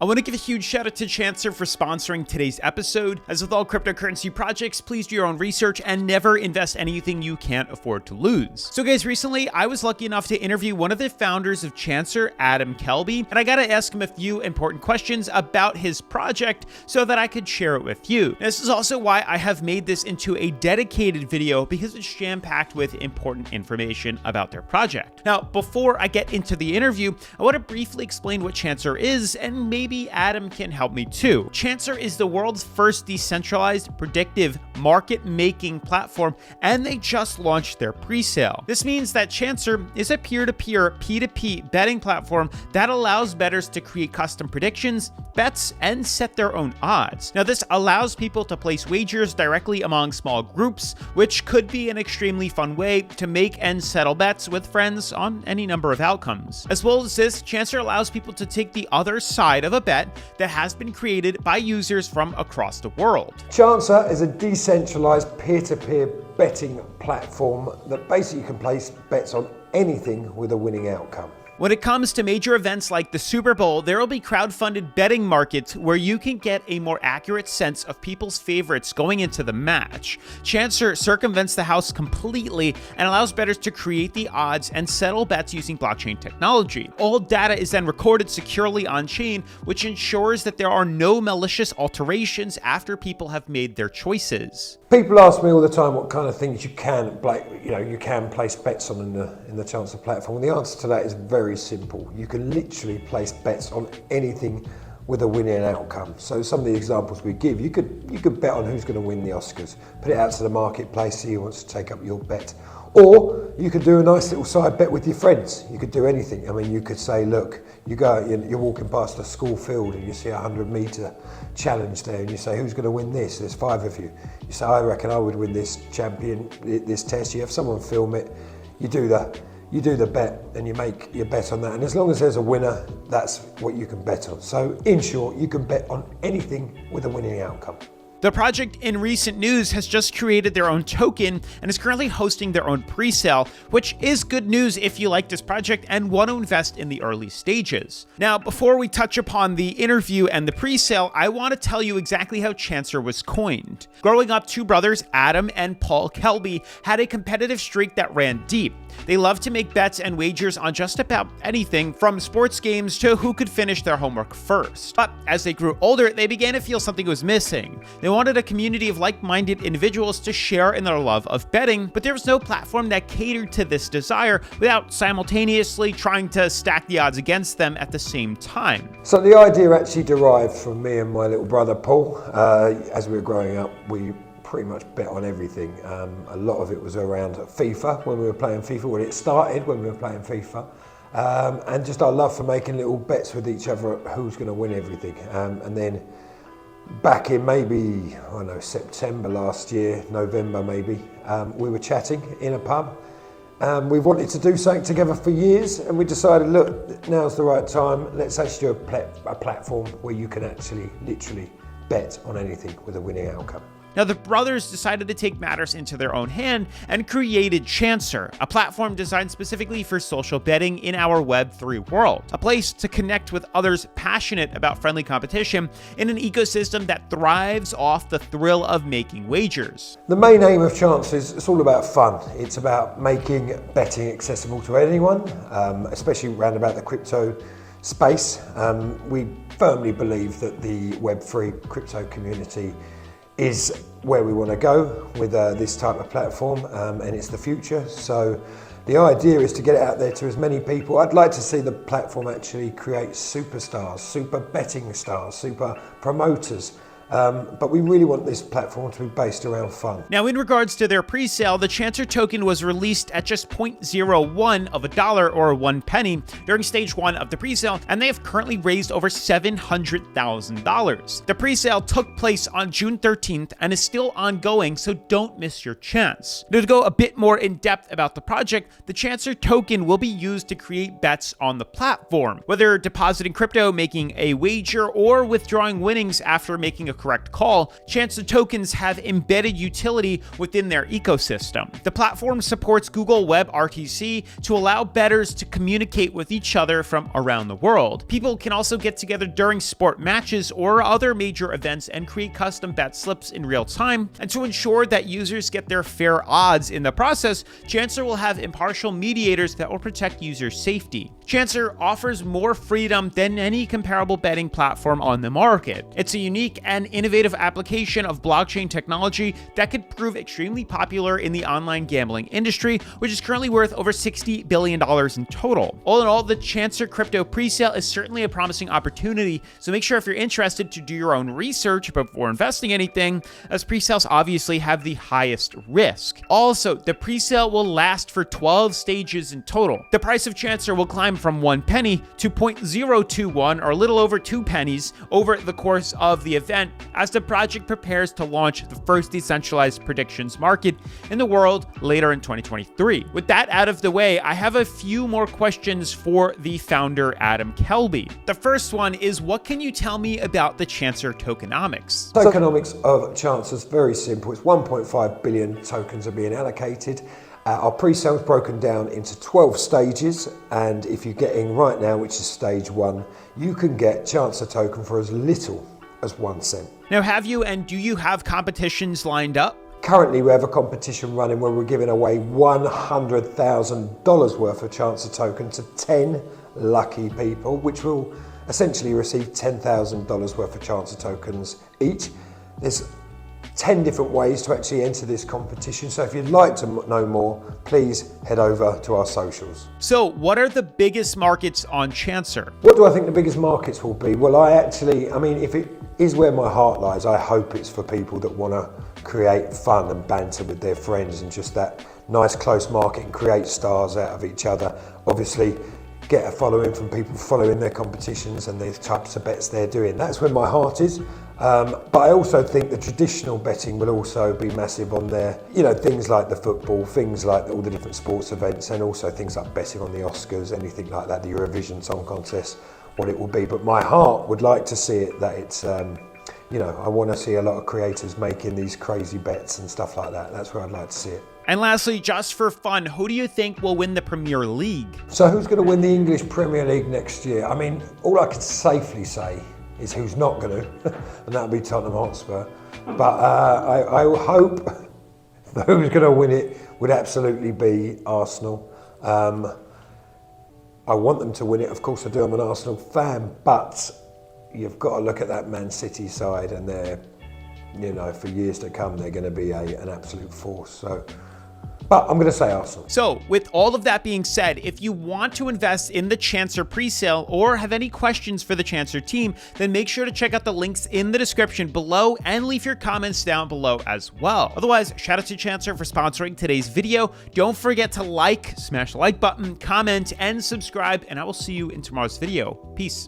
I want to give a huge shout out to Chancer for sponsoring today's episode. As with all cryptocurrency projects, please do your own research and never invest anything you can't afford to lose. So guys, recently I was lucky enough to interview one of the founders of Chancer, Paul Kelbie, and I got to ask him a few important questions about his project so that I could share it with you. Now, this is also why I have made this into a dedicated video, because it's jam-packed with important information about their project. Now, before I get into the interview, I want to briefly explain what Chancer is, and maybe Adam can help me too. Chancer is the world's first decentralized, predictive, market-making platform, and they just launched their pre-sale. This means that Chancer is a peer-to-peer, P2P betting platform that allows bettors to create custom predictions, bets, and set their own odds. Now, this allows people to place wagers directly among small groups, which could be an extremely fun way to make and settle bets with friends on any number of outcomes. As well as this, Chancer allows people to take the other side of a bet that has been created by users from across the world. Chancer is a decentralized peer-to-peer betting platform that basically can place bets on anything with a winning outcome. When it comes to major events like the Super Bowl, there will be crowdfunded betting markets where you can get a more accurate sense of people's favorites going into the match. Chancer circumvents the house completely and allows bettors to create the odds and settle bets using blockchain technology. All data is then recorded securely on-chain, which ensures that there are no malicious alterations after people have made their choices. People ask me all the time what kind of things you can place bets on in the Chancer platform. And the answer to that is very simple. You can literally place bets on anything with a winning outcome. So some of the examples we give, you could bet on who's going to win the Oscars, put it out to the marketplace, see who wants to take up your bet. Or you could do a nice little side bet with your friends. You could do anything. I mean, you could say, look, you go out, you're walking past a school field and you see a 100-meter challenge there, and you say, who's going to win this? There's 5 of you. You say, I reckon I would win this test. You have someone film it. You do the bet and you make your bet on that. And as long as there's a winner, that's what you can bet on. So in short, you can bet on anything with a winning outcome. The project in recent news has just created their own token and is currently hosting their own pre-sale, which is good news if you like this project and want to invest in the early stages. Now, before we touch upon the interview and the pre-sale, I want to tell you exactly how Chancer was coined. Growing up, two brothers, Adam and Paul Kelbie, had a competitive streak that ran deep. They loved to make bets and wagers on just about anything, from sports games to who could finish their homework first. But as they grew older, they began to feel something was missing. They wanted a community of like-minded individuals to share in their love of betting, but there was no platform that catered to this desire without simultaneously trying to stack the odds against them at the same time. So the idea actually derived from me and my little brother Paul. As we were growing up, we pretty much bet on everything. A lot of it was around FIFA, when we were playing FIFA. Well, it started when we were playing FIFA. And just our love for making little bets with each other, who's going to win everything. And then back in maybe, I don't know, September last year, November maybe, we were chatting in a pub. We wanted to do something together for years, and we decided, look, now's the right time. Let's actually do a platform where you can actually literally bet on anything with a winning outcome. Now, the brothers decided to take matters into their own hand and created Chancer, a platform designed specifically for social betting in our Web3 world, a place to connect with others passionate about friendly competition in an ecosystem that thrives off the thrill of making wagers. The main aim of Chancer is it's all about fun. It's about making betting accessible to anyone, especially around about the crypto space. We firmly believe that the Web3 crypto community is where we want to go with this type of platform, and it's the future. So the idea is to get it out there to as many people. I'd like to see the platform actually create superstars, super betting stars, super promoters. But we really want this platform to be based around fun. Now, in regards to their pre-sale, the Chancer token was released at just $0.01 of a dollar or 1 penny during stage 1 of the pre-sale, and they have currently raised over $700,000. The pre-sale took place on June 13th and is still ongoing, so don't miss your chance. Now, to go a bit more in depth about the project, the Chancer token will be used to create bets on the platform, whether depositing crypto, making a wager, or withdrawing winnings after making a correct call, Chancer tokens have embedded utility within their ecosystem. The platform supports Google WebRTC to allow bettors to communicate with each other from around the world. People can also get together during sport matches or other major events and create custom bet slips in real time. And to ensure that users get their fair odds in the process, Chancer will have impartial mediators that will protect users' safety. Chancer offers more freedom than any comparable betting platform on the market. It's a unique and innovative application of blockchain technology that could prove extremely popular in the online gambling industry, which is currently worth over $60 billion in total. All in all, the Chancer crypto presale is certainly a promising opportunity, so make sure if you're interested to do your own research before investing anything, as presales obviously have the highest risk. Also, the presale will last for 12 stages in total. The price of Chancer will climb from 1 penny to 0.021, or a little over 2 pennies, over the course of the event as the project prepares to launch the first decentralized predictions market in the world later in 2023. With that out of the way, I have a few more questions for the founder, Adam Kelbie. The first one is, what can you tell me about the Chancer tokenomics? Tokenomics of Chancer is very simple. It's 1.5 billion tokens are being allocated. Our pre-sale is broken down into 12 stages, and if you're getting right now, which is stage 1, you can get Chancer token for as little as 1 cent. Now, have you and do you have competitions lined up? Currently, we have a competition running where we're giving away $100,000 worth of Chancer token to 10 lucky people, which will essentially receive $10,000 worth of Chancer tokens each. There's 10 different ways to actually enter this competition. So if you'd like to know more, please head over to our socials. So what are the biggest markets on Chancer? What do I think the biggest markets will be? Well, if it is where my heart lies, I hope it's for people that want to create fun and banter with their friends and just that nice close market and create stars out of each other. Obviously, get a following from people following their competitions and the types of bets they're doing. That's where my heart is. But I also think the traditional betting will also be massive on there. You know, things like the football, things like all the different sports events, and also things like betting on the Oscars, anything like that, the Eurovision Song Contest, what it will be. But my heart would like to see it that it's, I want to see a lot of creators making these crazy bets and stuff like that. That's where I'd like to see it. And lastly, just for fun, who do you think will win the Premier League? So who's going to win the English Premier League next year? I mean, all I can safely say is who's not going to, and that'll be Tottenham Hotspur. But I hope that who's going to win it would absolutely be Arsenal. I want them to win it, of course I do, I'm an Arsenal fan, but you've got to look at that Man City side, and they're, for years to come, they're going to be an absolute force. But I'm going to say Arsenal. So with all of that being said, if you want to invest in the Chancer presale or have any questions for the Chancer team, then make sure to check out the links in the description below and leave your comments down below as well. Otherwise, shout out to Chancer for sponsoring today's video. Don't forget to smash the like button, comment, and subscribe, and I will see you in tomorrow's video. Peace.